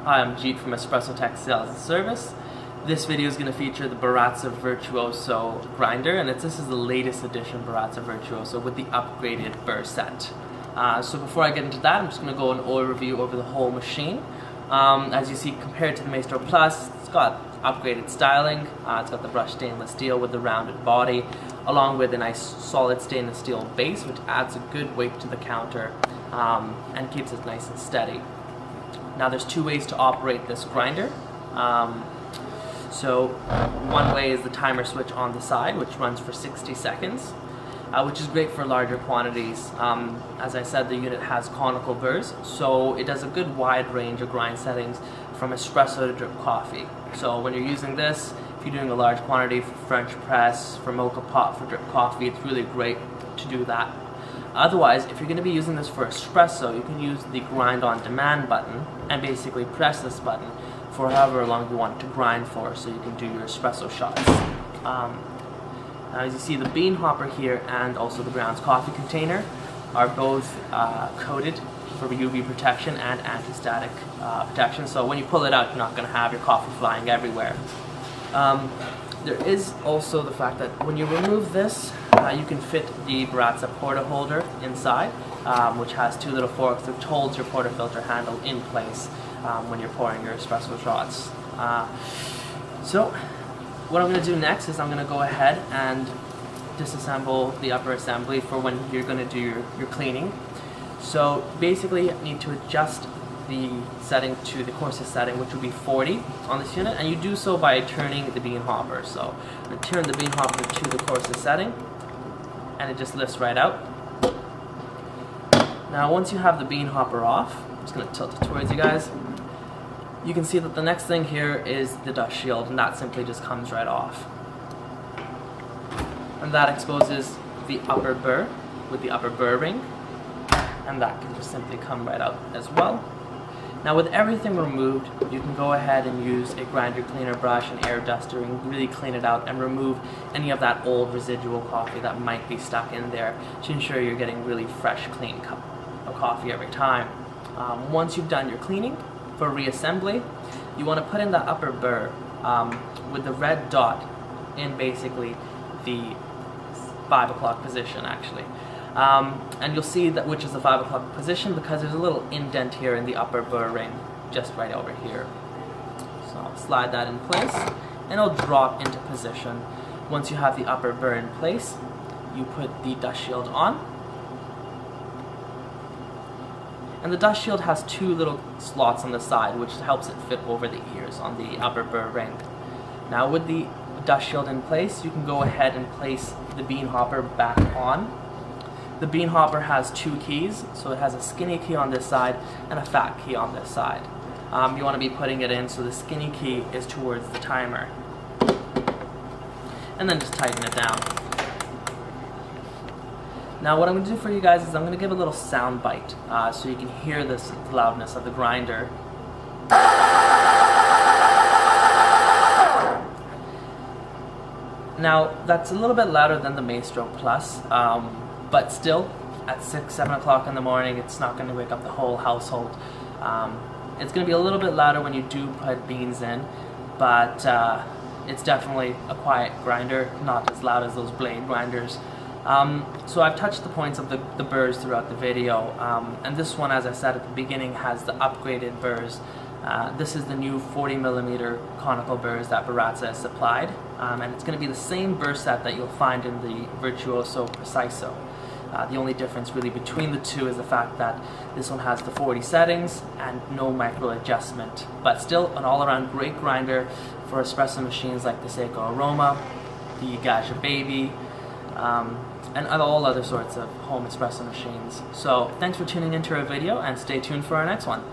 Hi, I'm Jeet from Espresso Tech Sales and Service. This video is going to feature the Baratza Virtuoso grinder, and this is the latest edition Baratza Virtuoso with the upgraded Burr set. So before I get into that, I'm just going to go an overview over the whole machine. As you see, compared to the Maestro Plus, it's got upgraded styling. It's got the brushed stainless steel with the rounded body, along with a nice solid stainless steel base, which adds a good weight to the counter and keeps it nice and steady. Now there's two ways to operate this grinder. So one way is the timer switch on the side, which runs for 60 seconds, which is great for larger quantities. As I said, the unit has conical burrs, so it does a good wide range of grind settings from espresso to drip coffee. So when you're using this, if you're doing a large quantity for French press, for mocha pot, for drip coffee, it's really great to do that. Otherwise, if you're going to be using this for espresso, you can use the grind on demand button and basically press this button for however long you want it to grind for, so you can do your espresso shots. Now as you see, the bean hopper here and also the grounds coffee container are both coated for UV protection and anti-static protection, so when you pull it out, you're not going to have your coffee flying everywhere. There is also the fact that when you remove this, you can fit the Baratza porta holder inside, which has two little forks which holds your portafilter handle in place when you're pouring your espresso shots. So what I'm going to do next is I'm going to go ahead and disassemble the upper assembly for when you're going to do your cleaning. So basically you need to adjust the setting to the coarsest setting, which would be 40 on this unit, and you do so by turning the bean hopper. So I'm going to turn the bean hopper to the coarsest setting, and it just lifts right out. Now once you have the bean hopper off, I'm just going to tilt it towards you guys, you can see that the next thing here is the dust shield, and that simply just comes right off. And that exposes the upper burr with the upper burr ring, and that can just simply come right out as well. Now with everything removed, you can go ahead and use a grinder cleaner brush and air duster and really clean it out and remove any of that old residual coffee that might be stuck in there to ensure you're getting really fresh, clean cup of coffee every time. Once you've done your cleaning, for reassembly, you want to put in the upper burr with the red dot in basically the 5 o'clock position actually. And you'll see that which is the 5 o'clock position because there's a little indent here in the upper burr ring, just right over here. So I'll slide that in place, and it'll drop into position. Once you have the upper burr in place, you put the dust shield on. And the dust shield has two little slots on the side, which helps it fit over the ears on the upper burr ring. Now with the dust shield in place, you can go ahead and place the bean hopper back on. The bean hopper has two keys, so it has a skinny key on this side and a fat key on this side. You want to be putting it in so the skinny key is towards the timer. And then just tighten it down. Now what I'm going to do for you guys is I'm going to give a little sound bite so you can hear the loudness of the grinder. Now that's a little bit louder than the Maestro Plus, but still at 6, 7 o'clock in the morning it's not going to wake up the whole household. It's going to be a little bit louder when you do put beans in, but it's definitely a quiet grinder, not as loud as those blade grinders. So I've touched the points of the burrs throughout the video, and this one, as I said at the beginning, has the upgraded burrs. This is the new 40mm conical burrs that Baratza has supplied, and it's going to be the same burr set that you'll find in the Virtuoso Preciso. The only difference really between the two is the fact that this one has the 40 settings and no micro adjustment, but still an all-around great grinder for espresso machines like the Seiko Aroma, the Gaja Baby, and all other sorts of home espresso machines. So thanks for tuning into our video, and stay tuned for our next one.